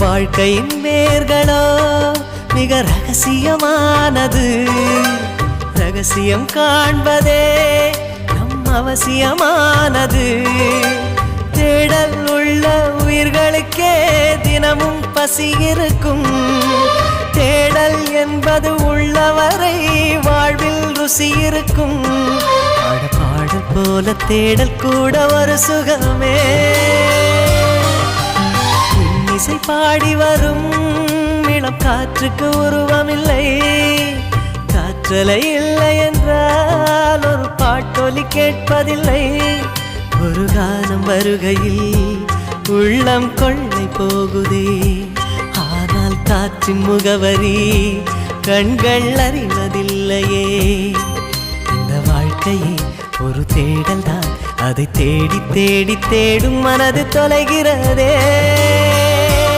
வாழ்க்கையின் வேர்களோ மிக ரகசியமானது. ரகசியம் காண்பதே நம் அவசியமானது. தேடல் உள்ள உயிர்களுக்கே தினமும் பசி இருக்கும். தேடல் என்பது உள்ளவரை வாழ்வில் ருசி இருக்கும். பாடல் போல தேடல் கூட ஒரு சுகமே. இசை பாடி வரும் இளம் காற்றுக்கு உருவமில்லை. காற்றலை இல்லை என்றால் ஒரு பாட்டொலி கேட்பதில்லை. ஒரு காலம் வருகையில் உள்ளம் கொள்ளை போகுதே. ஆனால் காற்றின் முகவரி கண்கள் அறிவதில்லையே. இந்த வாழ்க்கையே ஒரு தேடல் தான். அதை தேடி தேடி தேடும் மனது தொலைகிறதே.